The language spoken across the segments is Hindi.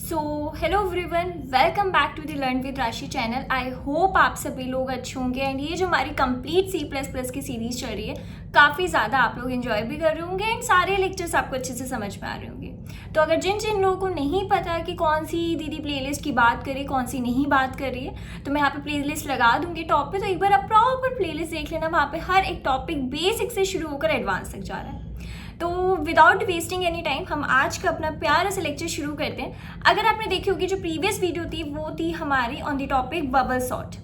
So hello everyone, welcome back to the learn with Rashi channel. I hope आप सभी लोग अच्छे होंगे एंड ये जो हमारी कंप्लीट C++ की सीरीज चल रही है काफ़ी ज़्यादा आप लोग एंजॉय भी कर रहे होंगे एंड सारे लेक्चर्स आपको अच्छे से समझ में आ रहे होंगे। तो अगर जिन जिन लोगों को नहीं पता कि कौन सी दीदी प्लेलिस्ट की बात करी कौन सी नहीं बात कर रही है, तो मैं यहाँ पे प्लेलिस्ट लगा दूंगी टॉप पे, तो एक बार आप प्रॉपर प्लेलिस्ट देख लेना। वहाँ पे हर एक टॉपिक बेसिक से शुरू होकर एडवांस तक जा रहा है। तो विदाउट वेस्टिंग एनी टाइम हम आज का अपना प्यारा सा लेक्चर शुरू करते हैं। अगर आपने देखी होगी जो प्रीवियस वीडियो थी वो थी हमारी on the topic bubble sort.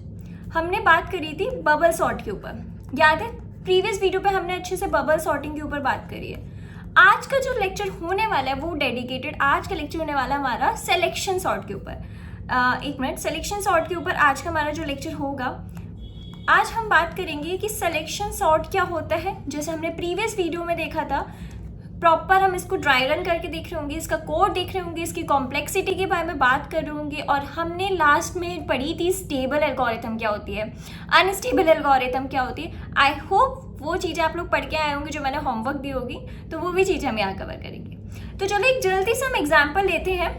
हमने बात करी थी बबल सॉर्ट के ऊपर, याद है? प्रीवियस वीडियो पे हमने अच्छे से बबल सॉर्टिंग के ऊपर बात करी है। आज का जो लेक्चर होने वाला है वो डेडिकेटेड, आज का लेक्चर होने वाला हमारा सिलेक्शन सॉर्ट के ऊपर। एक मिनट, सिलेक्शन सॉर्ट के ऊपर आज का हमारा जो लेक्चर होगा, आज हम बात करेंगे कि सिलेक्शन सॉर्ट क्या होता है। जैसे हमने प्रीवियस वीडियो में देखा था, प्रॉपर हम इसको ड्राई रन करके देख रहे होंगे, इसका कोड देख रहे होंगे, इसकी कॉम्प्लेक्सिटी के बारे में बात कर रहे होंगे, और हमने लास्ट में पढ़ी थी स्टेबल एल्गोरिथम क्या होती है, अनस्टेबल एल्गोरिथम क्या होती है। आई होप वो चीज़ें आप लोग पढ़ के आए होंगे जो मैंने होमवर्क दी होगी, तो वो भी चीज़ें हम यहाँ कवर करेंगे। तो चलो एक जल्दी से हम एग्जाम्पल लेते हैं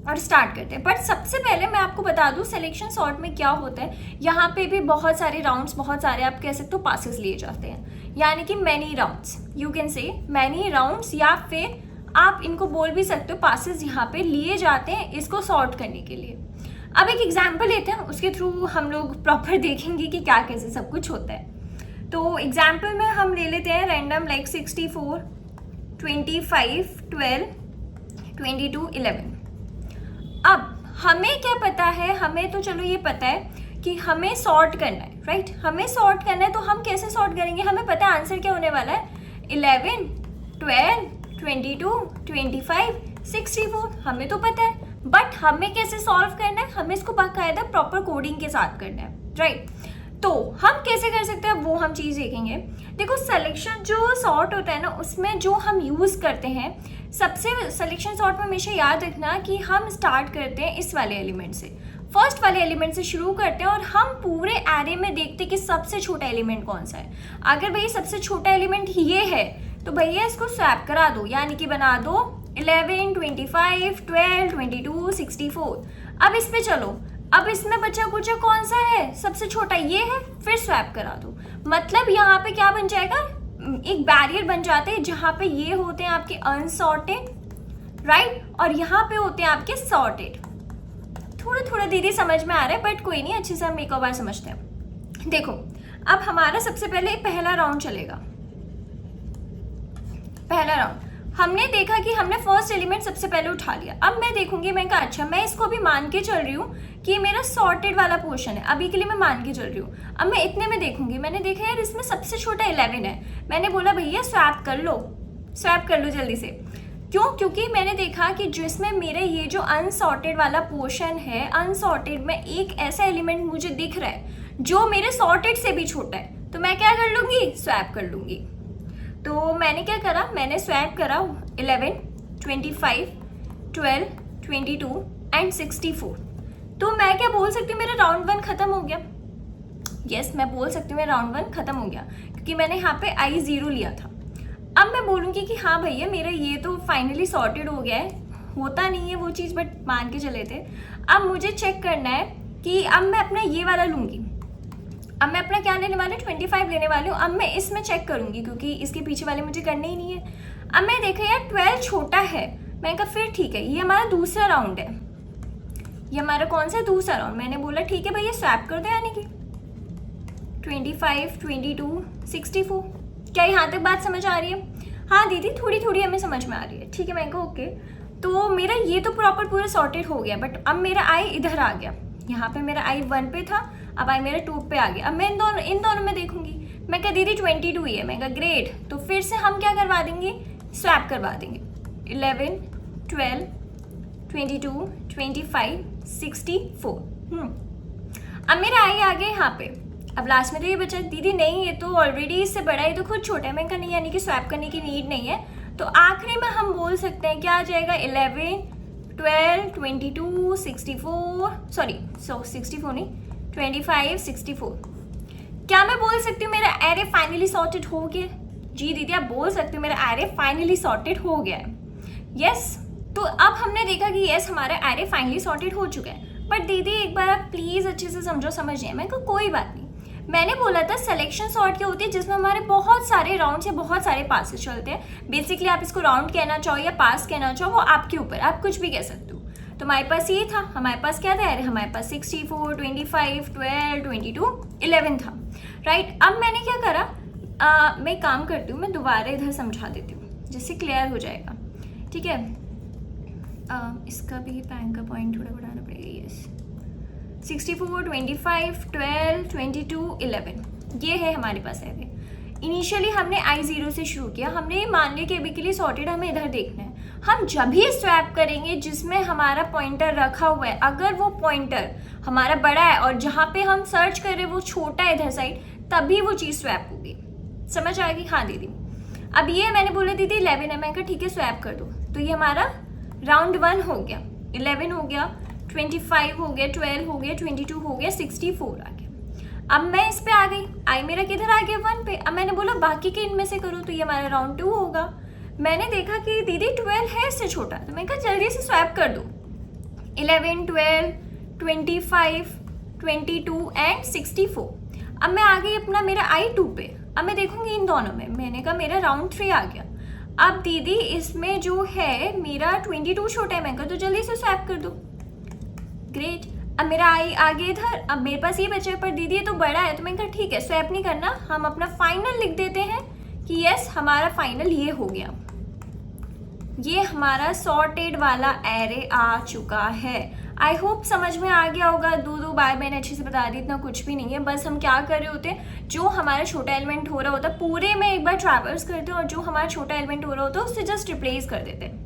और स्टार्ट करते हैं। बट सबसे पहले मैं आपको बता दूं सिलेक्शन सॉर्ट में क्या होता है। यहाँ पे भी बहुत सारे राउंड्स, बहुत सारे आप कह सकते हो पासेस लिए जाते हैं, यानी कि many rounds, you can say many rounds, या फिर आप इनको बोल भी सकते हो पासेस यहाँ पे लिए जाते हैं इसको सॉर्ट करने के लिए। अब एक एग्जाम्पल लेते हैं, उसके थ्रू हम लोग प्रॉपर देखेंगे कि क्या कैसे सब कुछ होता है। तो एग्जाम्पल में हम ले लेते हैं रैंडम, लाइक 64, 25, 12, 22, 11। अब हमें क्या पता है, हमें तो चलो ये पता है कि हमें सॉर्ट करना है, राइट? हमें सॉर्ट करना है, तो हम कैसे सॉर्ट करेंगे? हमें पता है आंसर क्या होने वाला है, 11, 12, 22, 25, 64, हमें तो पता है। बट हमें कैसे सॉल्व करना है, हमें इसको बाकायदा प्रॉपर कोडिंग के साथ करना है, राइट? तो हम कैसे कर सकते हैं वो हम चीज़ देखेंगे। देखो, सिलेक्शन जो सॉर्ट होता है ना, उसमें जो हम यूज़ करते हैं, सबसे सिलेक्शन सॉर्ट में हमेशा याद रखना कि हम स्टार्ट करते हैं इस वाले एलिमेंट से, फर्स्ट वाले एलिमेंट से शुरू करते हैं, और हम पूरे एरे में देखते हैं कि सबसे छोटा एलिमेंट कौन सा है। अगर भैया सबसे छोटा एलिमेंट ये है तो भैया इसको स्वैप करा दो, यानी कि बना दो 11, 25, 12, 22, 64। अब इस पे चलो, अब इसमें बचा कुछ कौन सा है, सबसे छोटा ये है, फिर स्वैप करा दो। मतलब यहाँ पे क्या बन जाएगा, एक बैरियर बन जाते हैं जहाँ पे ये होते हैं आपके अनसॉर्टेड, राइट, और यहाँ पे होते हैं आपके सॉर्टेड। थोड़ा थोड़ा दीदी समझ में आ रहा है, बट कोई नहीं, अच्छे से हम एक और बार समझते हैं। देखो, अब हमारा सबसे पहले पहला राउंड चलेगा। पहला राउंड हमने देखा कि हमने फर्स्ट एलिमेंट सबसे पहले उठा लिया। अब मैं देखूंगी, मैं कहा अच्छा, मैं इसको भी मान के चल रही हूँ कि ये मेरा सॉर्टेड वाला पोर्शन है, अभी के लिए मैं मान के चल रही हूँ। अब मैं इतने में देखूंगी, मैंने देखा यार इसमें सबसे छोटा 11 है, मैंने बोला भैया स्वैप कर लो, स्वैप कर लो जल्दी से। क्यों? क्योंकि मैंने देखा कि जिसमें मेरे ये जो अनसॉर्टेड वाला पोर्शन है, अनसॉर्टेड में एक ऐसा एलिमेंट मुझे दिख रहा है जो मेरे सॉर्टेड से भी छोटा है, तो मैं क्या कर लूँगी, स्वैप कर लूँगी। तो मैंने क्या करा, मैंने स्वैप करा 11, 25, 12, 22 एंड 64। तो मैं क्या बोल सकती हूँ, मेरा राउंड 1 खत्म हो गया। यस, मैं बोल सकती हूँ मेरा राउंड 1 खत्म हो गया, क्योंकि मैंने यहाँ पे I0 लिया था। अब मैं बोलूँगी कि हाँ भैया मेरा ये तो फाइनली सॉर्टेड हो गया है, होता नहीं है वो चीज़ बट मान के चले थे। अब मुझे चेक करना है कि अब मैं अपना ये वाला लूँगी। अब मैं अपना क्या लेने वाली हूँ, 25 लेने वाली हूँ। अब मैं इसमें चेक करूँगी क्योंकि इसके पीछे वाले मुझे करने ही नहीं है। अब मैं देखा यार 12 छोटा है, मैं कहा फिर ठीक है, ये हमारा दूसरा राउंड है, ये हमारा कौन सा दूसरा राउंड। मैंने बोला ठीक है भैया स्वैप कर दो, यानी कि 25, 22, 64। क्या यहाँ तक बात समझ आ रही है? हाँ दीदी, थोड़ी थोड़ी हमें समझ में आ रही है, ठीक है। मैं कहा ओके। तो मेरा ये तो प्रॉपर पूरा सॉर्टेड हो गया, बट अब मेरा I इधर आ गया, यहाँ पे मेरा I 1 पे था, अब I मेरा 2 पे आ गया। अब मैं इन दोनों में देखूंगी, मैं कहा दीदी 22 ही है, मैं कहा ग्रेट। तो फिर से हम क्या करवा देंगे, स्वैप करवा देंगे, 11, 12, 22, 25, 64। अब मेरा I आ गया यहाँ पे। अब लास्ट में तो ये बचा, दीदी नहीं ये तो ऑलरेडी इससे बड़ा है, ये तो खुद छोटा है। मैं कहा नहीं, यानी कि स्वैप करने की नीड नहीं है। तो आखिरी में हम बोल सकते हैं क्या आ जाएगा, 11, 12, 22, 64, सॉरी 64 नहीं, 25, 64। क्या मैं बोल सकती हूँ मेरा एरे फाइनली सॉर्टेड हो गया? जी दीदी आप बोल सकते हो मेरा एरे फाइनली सॉर्टेड हो गया है। यस, तो अब हमने देखा कि यस हमारा एरे फाइनली सॉर्टेड हो चुका है। बट दीदी एक बार आप प्लीज़ अच्छे से समझो, समझ नहीं। मैं कहा कोई बात नहीं, मैंने बोला था सिलेक्शन सॉर्ट क्या होती है, जिसमें हमारे बहुत सारे राउंड्स या बहुत सारे पासेस चलते हैं। बेसिकली आप इसको राउंड कहना चाहो या पास कहना चाहो, वो आपके ऊपर, आप कुछ भी कह सकते हो। तो हमारे पास ये था, हमारे पास क्या था, अरे हमारे पास 64, 25, 12, 22, 11 था, राइट। अब मैंने क्या करा, मैं काम करती हूँ, मैं दोबारा इधर समझा देती हूँ जिससे क्लियर हो जाएगा, ठीक है। इसका भी पैन का पॉइंट थोड़ा बढ़ाना पड़ेगा। यस 64, 25, 12, 22, 11 ये है हमारे पास एरे। इनिशियली हमने I0 से शुरू किया, हमने ये मान लिया कि अभी के लिए सॉर्टेड हमें इधर देखना है। हम जब भी स्वैप करेंगे जिसमें हमारा पॉइंटर रखा हुआ है, अगर वो पॉइंटर हमारा बड़ा है और जहाँ पे हम सर्च कर रहे हैं वो छोटा है इधर साइड, तभी वो चीज़ स्वैप होगी। समझ आएगी? हाँ दीदी। अब ये मैंने बोला दीदी 11 है, मैं कहा ठीक है स्वैप कर दो। तो ये हमारा राउंड 1 हो गया, 11 हो गया, 25 हो गया, 12 हो गया, 22 हो गया, 64 आ गया। अब मैं इस पे आ गई, आई मेरा किधर आ गया 1 पे। अब मैंने बोला बाकी के इनमें से करो, तो ये हमारा राउंड 2 होगा। मैंने देखा कि दीदी 12 है इससे छोटा, तो मैं कहा जल्दी से स्वैप कर दो। 11, 12, 25, 22 एंड 64। अब मैं आ गई अपना मेरा I2 पे। अब मैं देखूंगी इन दोनों में, मैंने कहा मेरा राउंड 3 आ गया। अब दीदी इसमें जो है मेरा 22 छोटा है, मैं कहा तो जल्दी से स्वैप कर दो। ग्रेट। अब मेरा आई आगे इधर, अब मेरे पास ये बचा है, पर दीदी ये तो बड़ा है, तो मैं कहा ठीक है स्वैप नहीं करना, हम अपना फाइनल लिख देते हैं कि यस हमारा फाइनल ये हो गया। ये हमारा सॉर्टेड वाला एरे आ चुका है। आई होप समझ में आ गया होगा। दो बार मैंने अच्छे से बता दी, इतना कुछ भी नहीं है। बस हम क्या कर रहे होते हैं, जो हमारा छोटा एलिमेंट हो रहा होता है पूरे में एक बार ट्रैवर्स करते हैं, और जो हमारा छोटा एलिमेंट हो रहा होता है उससे जस्ट रिप्लेस कर देते हैं।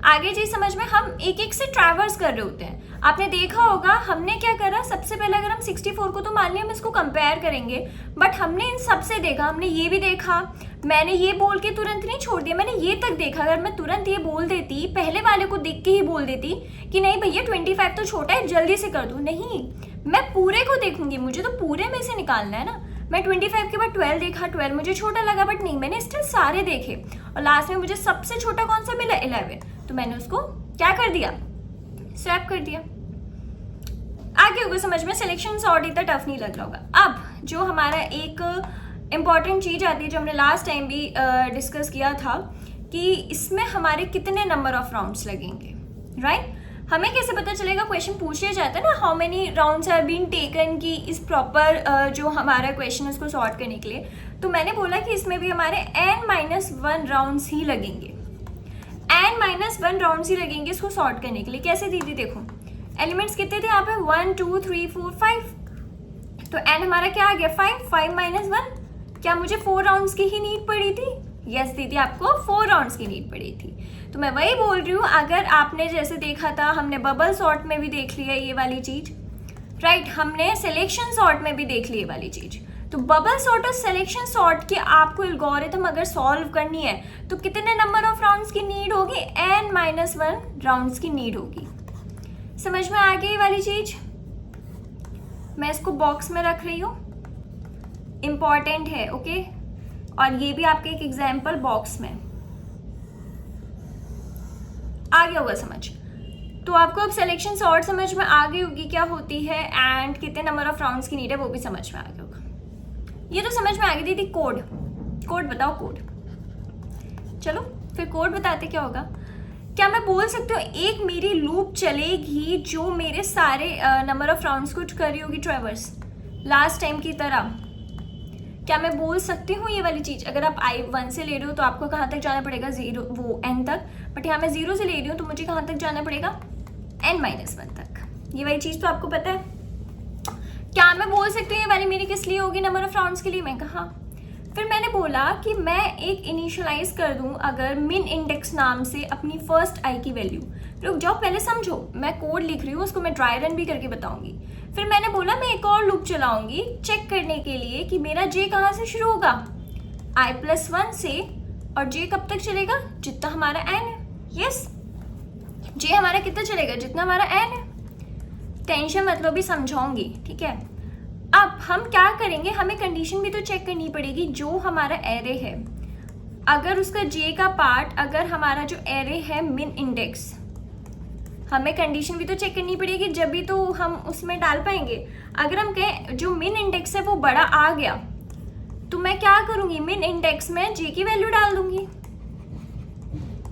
आगे चीज समझ में, हम एक एक से ट्रैवर्स कर रहे होते हैं। आपने देखा होगा हमने क्या करा, सबसे पहले अगर हम 64 को तो मान लिया हम इसको कंपेयर करेंगे, बट हमने इन सबसे देखा, हमने ये भी देखा। मैंने ये बोल के तुरंत नहीं छोड़ दिया, मैंने ये तक देखा। अगर मैं तुरंत ये बोल देती, पहले वाले को देख के ही बोल देती कि नहीं भैया 25 तो छोटा है जल्दी से कर दो, नहीं, मैं पूरे को देखूंगी, मुझे तो पूरे में से निकालना है ना। मैं 25 के बाद 12 देखा, 12 मुझे छोटा लगा, बट नहीं, मैंने स्टिल सारे देखे और लास्ट में मुझे सबसे छोटा कौन सा मिला, 11। तो मैंने उसको क्या कर दिया, स्वैप कर दिया। आगे होगा समझ में, सिलेक्शन सॉर्ट इतना टफ नहीं लग रहा होगा। अब जो हमारा एक इम्पॉर्टेंट चीज़ आती है, जो हमने लास्ट टाइम भी डिस्कस किया था, कि इसमें हमारे कितने नंबर ऑफ राउंड्स लगेंगे, राइट। हमें कैसे पता चलेगा, क्वेश्चन पूछ लिया जाता है ना, how many rounds have been taken, की इस प्रॉपर जो हमारा क्वेश्चन है उसको सॉर्ट करने के लिए। तो मैंने बोला कि इसमें भी हमारे n-1 राउंड्स ही लगेंगे, n-1 राउंड्स ही लगेंगे इसको सॉर्ट करने के लिए। कैसे दीदी, देखो एलिमेंट्स कितने थे यहाँ पे, 1 2 3 4 5, तो n हमारा क्या आ गया 5, 5 - 1, क्या मुझे 4 राउंड्स की ही नीड पड़ी थी? यस दीदी, आपको 4 राउंड्स की नीड पड़ी थी। तो मैं वही बोल रही हूँ, अगर आपने जैसे देखा था, हमने बबल सॉर्ट में भी देख लिया ये वाली चीज, राइट, हमने सिलेक्शन सॉर्ट में भी देख ली ये वाली चीज। तो बबल सॉर्ट और सिलेक्शन सॉर्ट की आपको एल्गोरिथम अगर सॉल्व करनी है तो कितने नंबर ऑफ राउंड्स की नीड होगी, n-1 राउंड्स की नीड होगी। समझ में आ गई ये वाली चीज? मैं इसको बॉक्स में रख रही हूँ, इंपॉर्टेंट है, ओके। और ये भी आपके एक एग्जाम्पल बॉक्स में आ गया होगा समझ। तो आपको अब सिलेक्शन सॉर्ट समझ में आ गई होगी क्या होती है, एंड कितने नंबर ऑफ राउंड्स की नीड है वो भी समझ में आ गया होगा। ये तो समझ में आ गई दीदी। कोड बताओ, कोड। चलो फिर कोड बताते क्या होगा। क्या मैं बोल सकती हूँ एक मेरी लूप चलेगी जो मेरे सारे नंबर ऑफ राउंड्स को कर रही होगी ट्रैवर्स, लास्ट टाइम की तरह? क्या मैं बोल सकती हूँ ये वाली चीज़? अगर आप I1 से ले रहे हो तो आपको कहाँ तक जाना पड़ेगा, 0 वो n तक, बट यहाँ मैं 0 से ले रही हूँ तो मुझे कहाँ तक जाना पड़ेगा, n-1 तक। ये वाली चीज़ तो आपको पता है। क्या मैं बोल सकती हूँ ये वाली मेरी किस लिए होगी, नंबर ऑफ राउंड्स के लिए? मैं कहा, फिर मैंने बोला कि मैं एक इनिशियलाइज कर दूं अगर मिन इंडेक्स नाम से अपनी फर्स्ट आई की वैल्यू। रुक जाओ, पहले समझो, मैं कोड लिख रही हूँ, उसको मैं ड्राई रन भी करके बताऊंगी। फिर मैंने बोला मैं एक और लूप चलाऊंगी चेक करने के लिए कि मेरा जे कहाँ से शुरू होगा, i+1 से, और जे कब तक चलेगा, जितना हमारा n है। यस, जे हमारा कितना चलेगा, जितना हमारा n है। टेंशन मतलब भी समझाऊंगी, ठीक है। अब हम क्या करेंगे, हमें कंडीशन भी तो चेक करनी पड़ेगी। जो हमारा एरे है अगर उसका जे का पार्ट, अगर हमारा जो एरे है मिन इंडेक्स, हमें कंडीशन भी तो चेक करनी पड़ेगी जब भी तो हम उसमें डाल पाएंगे। अगर हम कहें जो मिन इंडेक्स है वो बड़ा आ गया तो मैं क्या करूंगी, मिन इंडेक्स में जे की वैल्यू डाल दूंगी।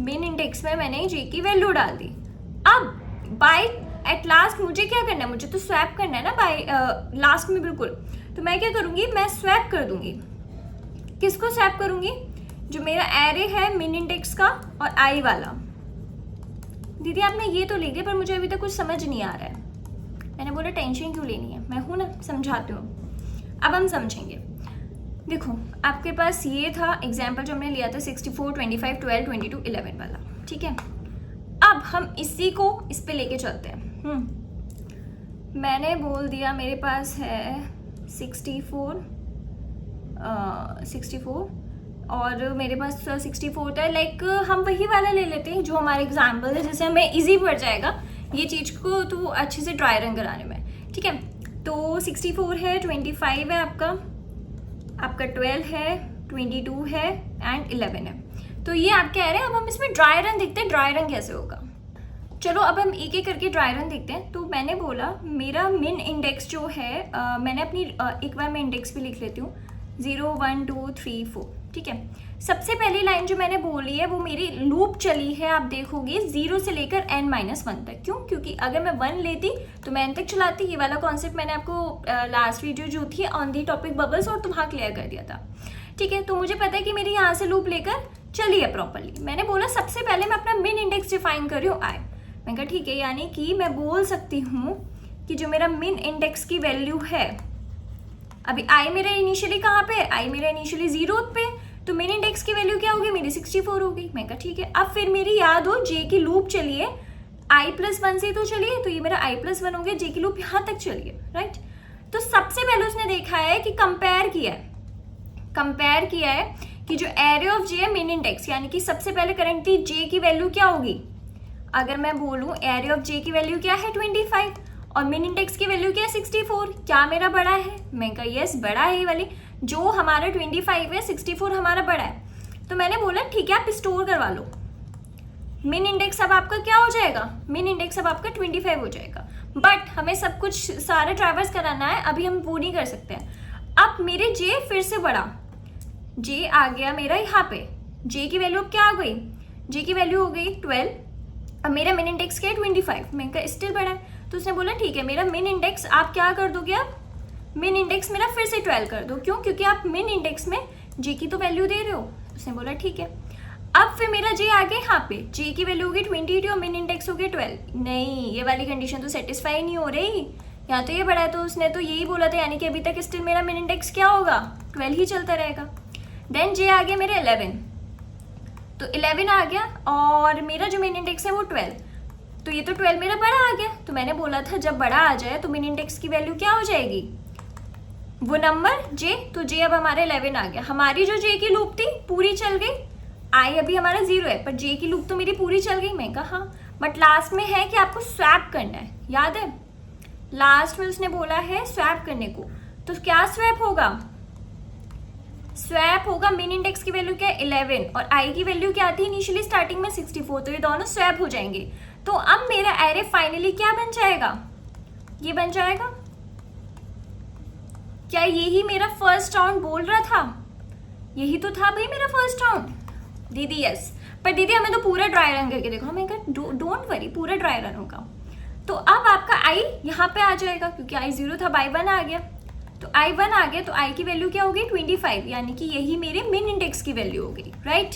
मिन इंडेक्स में मैंने जे की वैल्यू डाल दी। अब बाय एट लास्ट मुझे क्या करना है, मुझे तो स्वैप करना है ना बाय लास्ट में बिल्कुल। तो मैं क्या करूंगी, मैं स्वैप कर दूंगी। किसको स्वैप करूंगी, जो मेरा एरे है मिन इंडेक्स का और आई वाला। दीदी आपने ये तो ले लिया पर मुझे अभी तक कुछ समझ नहीं आ रहा है। मैंने बोला टेंशन क्यों लेनी है, मैं हूं ना, समझाती हूँ। अब हम समझेंगे। देखो आपके पास ये था एग्जाम्पल जो हमने लिया था 64, 25, 12, 22, 11 वाला, ठीक है। अब हम इसी को इस पे लेके चलते हैं। मैंने बोल दिया मेरे पास है 64 और मेरे पास 64 था। लाइक हम वही वाला ले लेते हैं जो हमारे एग्जाम्पल है, जैसे हमें इजी पड़ जाएगा ये चीज़ को तो अच्छे से ड्राई रन कराने में, ठीक है। तो 64 है, 25 है आपका 12 है, 22 है एंड 11 है। तो ये आप कह रहे हैं। अब हम इसमें ड्राई रन देखते हैं, ड्राई रन कैसे होगा। चलो अब हम एक एक करके ड्राई रन देखते हैं। तो मैंने बोला मेरा मिन इंडेक्स जो है मैंने अपनी एक बार मैं इंडेक्स भी लिख लेती हूँ, 0, 1, 2, 3, 4, ठीक है। सबसे पहली लाइन जो मैंने बोली है वो मेरी लूप चली है, आप देखोगे 0 से लेकर n-1 तक। क्यों? क्योंकि अगर मैं 1 लेती तो मैं n तक चलाती। ये वाला कॉन्सेप्ट मैंने आपको लास्ट वीडियो जो थी ऑन दी टॉपिक बबल्स और वहाँ क्लियर कर दिया था, ठीक है। तो मुझे पता है कि मेरी यहाँ से लूप लेकर चली है प्रॉपरली। मैंने बोला सबसे पहले मैं अपना मिन इंडेक्स डिफाइन कर रही हूँ आई। मैं कहा ठीक है, यानी कि मैं बोल सकती हूँ कि जो मेरा मिन इंडेक्स की वैल्यू है, अभी आई मेरा इनिशियली कहाँ पे है, आई मेरा इनिशियली 0 पे, तो मिन इंडेक्स की वैल्यू क्या होगी, मेरी 64 होगी। मैं कहा ठीक है। अब फिर मेरी याद हो जे की लूप चलिए i+1 से तो चलिए, तो ये मेरा i+1 हो गया, जे की लूप यहाँ तक चलिए, राइट। तो सबसे पहले उसने देखा है कि कंपेयर किया है कि जो एरे ऑफ जे है मिन इंडेक्स, यानी कि सबसे पहले करंटली जे की वैल्यू क्या होगी। अगर मैं बोलूं एरे ऑफ जे की वैल्यू क्या है 25 और मिन इंडेक्स की वैल्यू क्या है 64, क्या मेरा बड़ा है। मैं कहा यस बड़ा है, ये वाली जो हमारा 25 है 64 हमारा बड़ा है। तो मैंने बोला ठीक है आप स्टोर करवा लो। मिन इंडेक्स अब आपका क्या हो जाएगा, मिन इंडेक्स अब आपका 25 हो जाएगा। बट हमें सब कुछ सारे ट्रैवर्स कराना है, अभी हम वो नहीं कर सकते हैं। अब मेरे जे फिर से बढ़ा, जे आ गया मेरा यहाँ पे, जे की वैल्यू अब क्या आ गई, जे की वैल्यू हो गई 12। अब मेरा मिन इंडेक्स क्या है 25, मैं कहा स्टिल बड़ा है। तो उसने बोला ठीक है मेरा मिन इंडेक्स आप क्या कर दोगे, अब मिन इंडेक्स मेरा फिर से 12 कर दो। क्यों? क्योंकि आप मिन इंडेक्स में जे की तो वैल्यू दे रहे हो। उसने बोला ठीक है। अब फिर मेरा जे आ गया यहाँ पे, जे की वैल्यू होगी 22 और मिन इंडेक्स हो गया 12। नहीं, ये वाली कंडीशन तो सेटिस्फाई नहीं हो रही, यहाँ तो ये बड़ा है। तो उसने तो यही बोला था, यानी कि अभी तक स्टिल मेरा मिन इंडेक्स क्या होगा 12 ही चलता रहेगा। देन जे आ गया मेरा 11, तो 11 आ गया और मेरा जो मिन इंडेक्स है वो 12, तो ये तो 12 मेरा बड़ा आ गया। तो मैंने बोला था जब बड़ा आ जाए तो मिन इंडेक्स की वैल्यू क्या हो जाएगी, वो नंबर जे। तो जे अब हमारे 11 आ गया। हमारी जो जे की लूप थी पूरी चल गई, आई अभी हमारा 0 है पर जे की लूप तो मेरी पूरी चल गई। मैं कहा हाँ, बट लास्ट में है कि आपको स्वैप करना है, याद है लास्ट में उसने बोला है स्वैप करने को। तो क्या स्वैप होगा, स्वैप होगा मिन इंडेक्स की वैल्यू क्या है 11 और आई की वैल्यू क्या थी इनिशियली स्टार्टिंग में 64, तो ये दोनों स्वैप हो जाएंगे। तो अब मेरा एरे फाइनली क्या बन जाएगा, ये बन जाएगा। क्या यही मेरा फर्स्ट राउंड बोल रहा था, यही तो था भाई मेरा फर्स्ट राउंड। दीदी यस, पर दीदी हमें तो पूरा ड्राई रन करके देखो। मैं कहा डोंट वरी पूरा ड्राई रन होगा। तो अब आपका आई यहाँ पे आ जाएगा क्योंकि आई 0 था, बाई 1 आ गया। तो i1 आ गया, तो i की वैल्यू क्या हो गई 25, यानी कि यही मेरे मिन इंडेक्स की वैल्यू हो गई, राइट।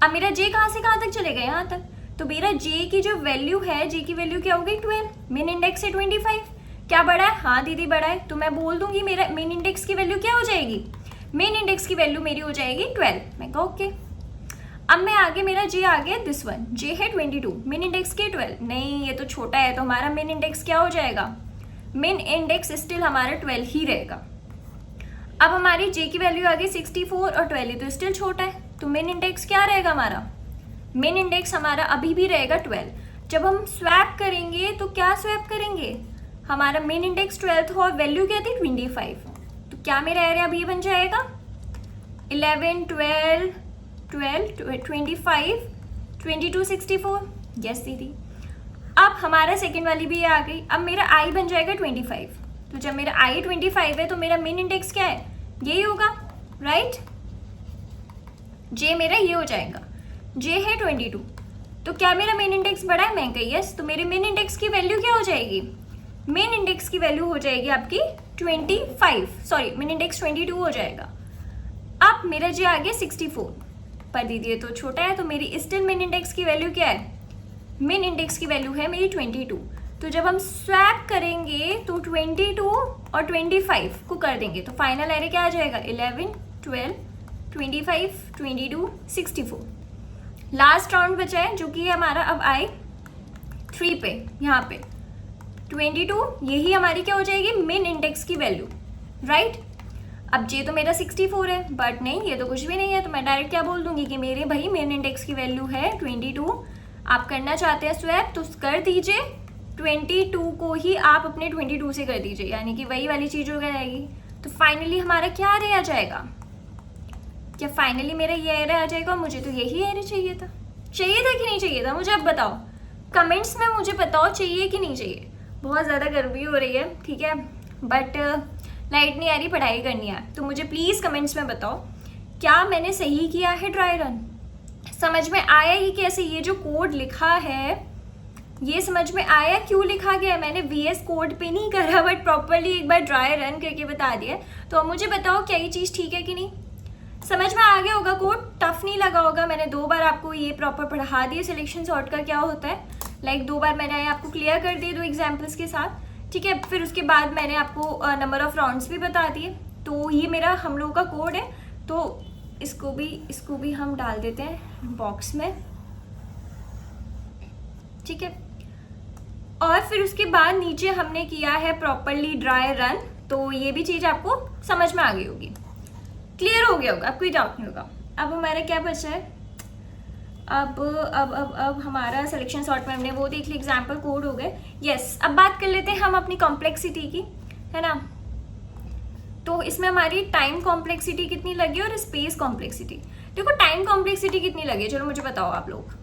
अब मेरा j कहाँ से कहाँ तक चलेगा, यहाँ तक। तो मेरा j की जो वैल्यू है, j की वैल्यू क्या हो गई 12, मिन इंडेक्स से 25। क्या बड़ा है, हाँ दीदी बड़ा है। तो मैं बोल दूंगी मेरा मिन इंडेक्स की वैल्यू क्या हो जाएगी, मिन इंडेक्स की वैल्यू मेरी हो जाएगी 12। मैं कहा ओके। अब मैं आगे मेरा j आ गया दिस वन, j है 22, मिन इंडेक्स के 12। नहीं ये तो छोटा है, तो हमारा मिन इंडेक्स क्या हो जाएगा, मिन इंडेक्स स्टिल हमारा 12 ही रहेगा। अब हमारी j की वैल्यू आ गई 64 और 12 तो स्टिल छोटा है, तो मिन इंडेक्स क्या रहेगा हमारा, मिन इंडेक्स हमारा अभी भी रहेगा 12। जब हम स्वैप करेंगे तो क्या स्वैप करेंगे, हमारा मिन इंडेक्स 12 था और वैल्यू क्या थी 25, तो क्या मेरा एरिया अभी बन जाएगा 11, 12, 12, 25, 22, 64। यस दीदी। अब हमारा सेकेंड वाली भी आ गई। अब मेरा आई बन जाएगा 25। तो जब मेरा आई 25 है तो मेरा मेन इंडेक्स क्या है, यही होगा, राइट। जे मेरा ये हो जाएगा, जे है 22। तो क्या मेरा मेन इंडेक्स बड़ा है, मैं कही यस। तो मेरे मेन इंडेक्स की वैल्यू क्या हो जाएगी, मेन इंडेक्स की वैल्यू हो जाएगी आपकी 25, सॉरी मेन इंडेक्स 22 हो जाएगा। अब मेरा जे आ गया 64, पर दीदी ये तो छोटा है, तो मेरी स्टिल मेन इंडेक्स की वैल्यू क्या है, मेन इंडेक्स की वैल्यू है मेरी 22। तो जब हम स्वैप करेंगे तो 22 और 25 को कर देंगे तो फाइनल एरे क्या आ जाएगा, 11, 12, 25, 22, 64। लास्ट राउंड बचा है जो कि है हमारा अब आई 3 पे, यहाँ पे 22, यही हमारी क्या हो जाएगी, मेन इंडेक्स की वैल्यू, राइट। अब जे तो मेरा 64 है, बट नहीं ये तो कुछ भी नहीं है, तो मैं डायरेक्ट क्या बोल दूंगी कि मेरे भाई मेन इंडेक्स की वैल्यू है 22। आप करना चाहते हैं स्वैप तो कर दीजिए, 22 को ही आप अपने 22 से कर दीजिए, यानी कि वही वाली चीज़ हो जाएगी। तो फाइनली हमारा क्या एरे आ जाएगा, क्या फाइनली मेरा ये एरे आ जाएगा। मुझे तो यही एरे चाहिए था कि नहीं चाहिए था, मुझे अब बताओ कमेंट्स में, मुझे बताओ चाहिए कि नहीं चाहिए। बहुत ज़्यादा गर्मी हो रही है, ठीक है, बट लाइट नहीं आ रही, पढ़ाई करनी है, तो मुझे प्लीज़ कमेंट्स में बताओ क्या मैंने सही किया है ड्राई रन, समझ में आया ही कैसे, ये जो कोड लिखा है ये समझ में आया क्यों लिखा गया है। मैंने VS कोड पे नहीं करा, बट प्रॉपरली एक बार ड्राई रन करके बता दिया। तो अब मुझे बताओ क्या ये चीज़ ठीक है कि नहीं, समझ में आ गया होगा, कोड टफ नहीं लगा होगा। मैंने 2 बार आपको ये प्रॉपर पढ़ा दिया सिलेक्शन सॉर्ट का क्या होता है, लाइक 2 बार मैंने आपको क्लियर कर दिए 2 एग्जाम्पल्स के साथ, ठीक है। फिर उसके बाद मैंने आपको नंबर ऑफ राउंड्स भी बता दिए। तो ये मेरा हम लोगों का कोड है, तो इसको भी हम डाल देते हैं बॉक्स में, ठीक है। और फिर उसके बाद नीचे हमने किया है प्रॉपरली ड्राई रन, तो ये भी चीज़ आपको समझ में आ गई होगी, क्लियर हो गया होगा, अब कोई डाउट नहीं होगा। अब हमारा क्या बचा है, अब हमारा सिलेक्शन सॉर्ट में हमने वो देख ली, एग्जाम्पल कोड हो गए। यस, अब बात कर लेते हैं हम अपनी कॉम्प्लेक्सिटी की, है ना। तो इसमें हमारी टाइम कॉम्प्लेक्सिटी कितनी लगी और स्पेस कॉम्प्लेक्सिटी। देखो टाइम कॉम्प्लेक्सिटी कितनी लगी है, चलो मुझे बताओ आप लोग।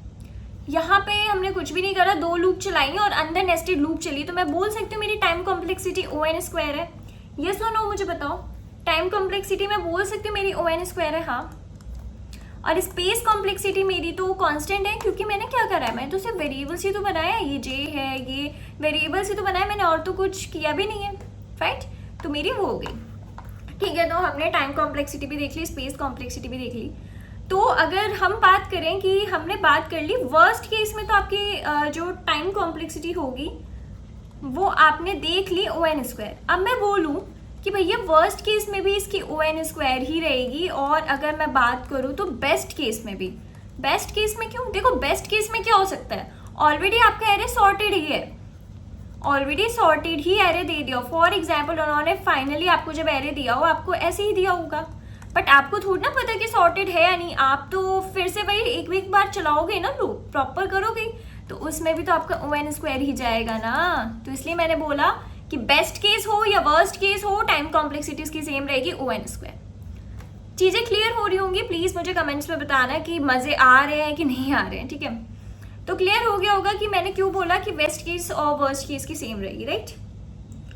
यहाँ पे हमने कुछ भी नहीं करा, 2 लूप चलाई और अंदर नेस्टेड लूप चली, तो मैं बोल सकती हूँ मेरी टाइम कॉम्प्लेक्सिटी ON² है। यस और नो मुझे बताओ, टाइम कॉम्प्लेक्सिटी मैं बोल सकती हूँ मेरी ON² है, हाँ। और स्पेस कॉम्प्लेक्सिटी मेरी तो कांस्टेंट है, क्योंकि मैंने क्या करा है, मैंने तो सिर्फ वेरिएबल्स ही तो बनाया है, ये जे है, ये वेरिएबल्स ही तो बनाया मैंने, और तो कुछ किया भी नहीं है, राइट। तो मेरी वो हो गई, ठीक है। तो हमने टाइम कॉम्प्लेक्सिटी भी देख ली, स्पेस कॉम्प्लेक्सिटी भी देख ली। तो अगर हम बात करें कि हमने बात कर ली वर्स्ट केस में, तो आपकी जो टाइम कॉम्प्लेक्सिटी होगी वो आपने देख ली ON²। अब मैं बोलूँ कि भैया वर्स्ट केस में भी इसकी ON² ही रहेगी, और अगर मैं बात करूँ तो बेस्ट केस में भी, बेस्ट केस में क्यों, देखो बेस्ट केस में क्या हो सकता है, ऑलरेडी आपका एरे सॉर्टेड ही है, ऑलरेडी सॉर्टेड ही एरे दे दिया। फॉर एग्जाम्पल उन्होंने फाइनली आपको जब एरे दिया हो, आपको ऐसे ही दिया होगा, बट आपको थोड़ी ना पता कि सॉर्टेड है या नहीं। आप तो फिर से वही एक बार चलाओगे ना, लूप प्रॉपर करोगे, तो उसमें भी तो आपका ON² ही जाएगा ना। तो इसलिए मैंने बोला कि बेस्ट केस हो या वर्स्ट केस हो, टाइम कॉम्प्लेक्सिटी इसकी सेम रहेगी, ON²। चीज़ें क्लियर हो रही होंगी, प्लीज़ मुझे कमेंट्स में बताना कि मज़े आ रहे हैं कि नहीं आ रहे हैं, ठीक है। तो क्लियर हो गया होगा कि मैंने क्यों बोला कि बेस्ट केस और वर्स्ट केस की सेम रहेगी, राइट।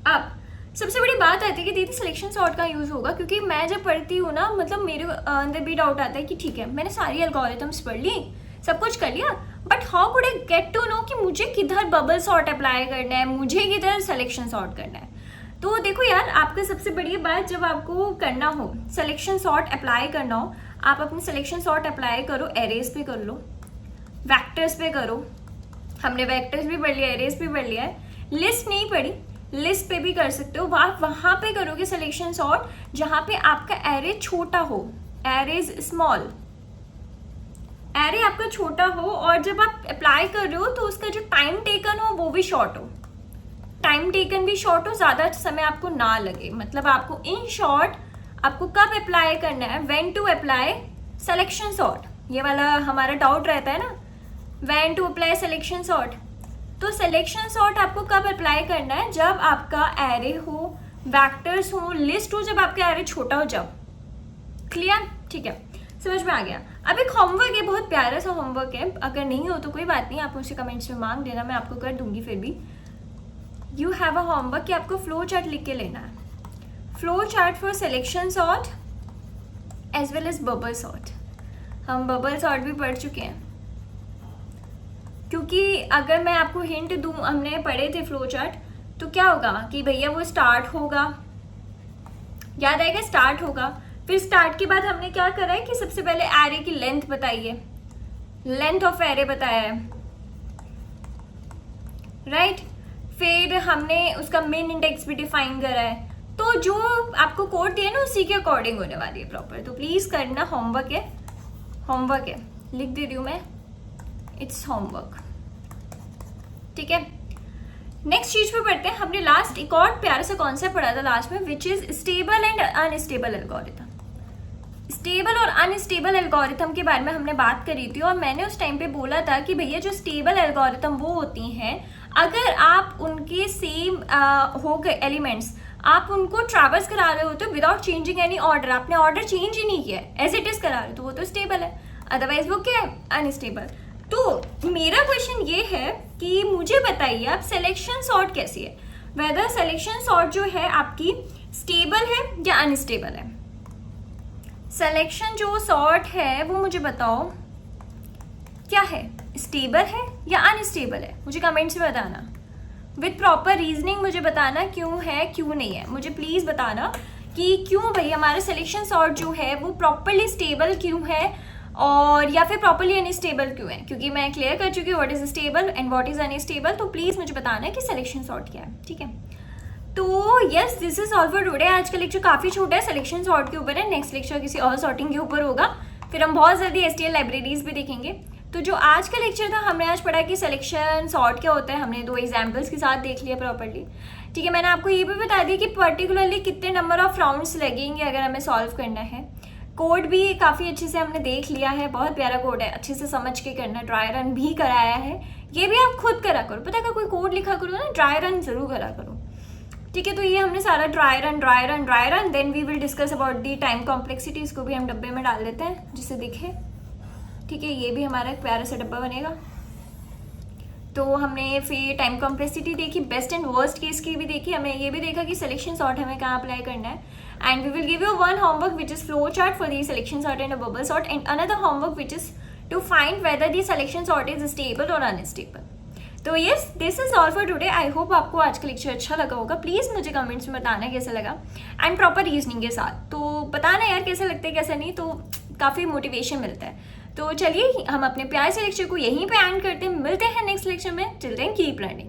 अब सबसे बड़ी बात आती है कि दीदी सिलेक्शन सॉर्ट का यूज़ होगा, क्योंकि मैं जब पढ़ती हूँ ना, मतलब मेरे अंदर भी डाउट आता है कि ठीक है मैंने सारी एल्गोरिथम्स पढ़ ली, सब कुछ कर लिया, but how could I get to know कि मुझे किधर बबल सॉर्ट अप्लाई करना है, मुझे किधर सिलेक्शन सॉर्ट करना है। तो देखो यार, आपका सबसे बड़ी बात, जब आपको करना हो सिलेक्शन सॉर्ट अप्लाई करना हो, आप अपनी सिलेक्शन सॉर्ट अप्लाई करो एरेज पे कर लो, वेक्टर्स पे करो। हमने वेक्टर्स भी पढ़ लिया, एरेज भी पढ़ लिया है, लिस्ट नहीं पढ़ी, लिस्ट पे भी कर सकते हो। आप वहाँ पे करोगे सिलेक्शन सॉर्ट जहाँ पे आपका एरे छोटा हो, एरेज स्मॉल, एरे आपका छोटा हो, और जब आप अप्लाई कर रहे हो तो उसका जो टाइम टेकन हो वो भी शॉर्ट हो, टाइम टेकन भी शॉर्ट हो, ज़्यादा समय आपको ना लगे। मतलब आपको इन शॉर्ट आपको कब अप्लाई करना है, when to apply selection sort, ये वाला हमारा डाउट रहता है ना, when to apply selection sort. तो सिलेक्शन सॉर्ट आपको कब अप्लाई करना है, जब आपका एरे हो, वेक्टर्स हो, लिस्ट हो, जब आपका एरे छोटा हो, जब। क्लियर, ठीक है, समझ में आ गया। अब एक होमवर्क है, बहुत प्यारा सा होमवर्क है, अगर नहीं हो तो कोई बात नहीं, आप मुझसे कमेंट्स में मांग देना, मैं आपको कर दूंगी। फिर भी यू हैव अ होमवर्क कि आपको फ्लो चार्ट लिख के लेना है, flow chart for selection sort as well as bubble sort. हम बबल सॉर्ट भी पढ़ चुके हैं, क्योंकि अगर मैं आपको हिंट दूं, हमने पढ़े थे फ्लो चार्ट, तो क्या होगा कि भैया वो स्टार्ट होगा, याद आएगा, स्टार्ट होगा, फिर स्टार्ट के बाद हमने क्या करा है कि सबसे पहले एरे की लेंथ बताइए, लेंथ ऑफ एरे बताया है, राइट। फिर हमने उसका मेन इंडेक्स भी डिफाइन करा है। तो जो आपको कोड दिया है ना उसी के अकॉर्डिंग होने वाली है प्रॉपर। तो प्लीज करना, होमवर्क है, होमवर्क है, लिख दे रही हूँ मैं, इट्स होमवर्क, ठीक है। नेक्स्ट चीज पे पढ़ते हैं। हमने लास्ट एक और प्यारा सा कॉन्सेप्ट पढ़ा था लास्ट में, which is stable and unstable algorithm. Stable और अनस्टेबल एल्गोरिथम के बारे में हमने बात करी थी, और मैंने उस टाइम पे बोला था कि भैया जो स्टेबल एल्गोरिथम वो होती हैं अगर आप उनके सेम हो गए एलिमेंट्स, आप उनको ट्रैवर्स करा रहे हो तो विदाउट चेंजिंग एनी ऑर्डर, आपने ऑर्डर चेंज ही नहीं किया, एज इट इज करा रहे हो, तो वो तो स्टेबल है, अदरवाइज वो क्या है, अनस्टेबल। तो मेरा क्वेश्चन ये है कि मुझे बताइए आप सिलेक्शन सॉर्ट कैसी है, वेदर सिलेक्शन सॉर्ट जो है आपकी स्टेबल है या अनस्टेबल है। सिलेक्शन जो सॉर्ट है वो मुझे बताओ क्या है, स्टेबल है या अनस्टेबल है, मुझे कमेंट्स में बताना, विथ प्रॉपर रीजनिंग मुझे बताना क्यों है क्यों नहीं है, मुझे प्लीज बताना कि क्यों भाई हमारा सिलेक्शन सॉर्ट जो है वो प्रॉपरली स्टेबल क्यों है, और या फिर प्रॉपरली अनस्टेबल क्यों है, क्योंकि मैं क्लियर कर चुकी हूँ what is stable and what is unstable. तो प्लीज मुझे बताना है कि सिलेक्शन सॉर्ट क्या है, ठीक है। तो yes, this is all for today. आज का लेक्चर काफी छोटा है, सिलेक्शन सॉर्ट के ऊपर है, नेक्स्ट लेक्चर किसी और सॉर्टिंग के ऊपर होगा, फिर हम बहुत जल्दी STL लाइब्रेरीज भी देखेंगे। तो जो आज का लेक्चर था, हमने आज पढ़ा कि सिलेक्शन सॉर्ट क्या होता है, हमने 2 एग्जाम्पल्स के साथ देख लिया प्रॉपर्ली, ठीक है। मैंने आपको ये भी बता दिया कि पर्टिकुलरली कितने नंबर ऑफ राउंड्स लगेंगे अगर हमें सॉल्व करना है। कोड भी काफ़ी अच्छे से हमने देख लिया है, बहुत प्यारा कोड है, अच्छे से समझ के करना, ड्राई रन भी कराया है, ये भी आप खुद करा करो, पता है कोई कोड लिखा करो ना, ड्राई रन जरूर करा करो, ठीक है। तो ये हमने सारा dry run, then we will discuss about the time complexity, इसको भी हम डब्बे में डाल देते हैं जिससे दिखे, ठीक है। ये भी हमारा एक प्यारा सा डब्बा बनेगा। तो हमने फिर टाइम कॉम्प्लेक्सिटी देखी, बेस्ट एंड वर्स्ट केस की भी देखी, हमें ये भी देखा कि सिलेक्शन सॉर्ट हमें कहाँ अप्लाई करना है, and we will give you one homework which is flow chart for the selection sort and a bubble sort, and another homework which is to find whether the selection sort is stable और अनस्टेबल। तो yes, this is all for today. I hope आपको आज का लेक्चर अच्छा लगा होगा, प्लीज़ मुझे कमेंट्स में बताना कैसा लगा, एंड प्रॉपर रीजनिंग के साथ। तो बताना यार कैसा लगता है कैसा नहीं, तो काफ़ी मोटिवेशन मिलता है। तो चलिए हम अपने प्यारे से लेक्चर को यहीं पे एंड करते हैं, मिलते हैं नेक्स्ट लेक्चर में, टिल देन कीप लर्निंग।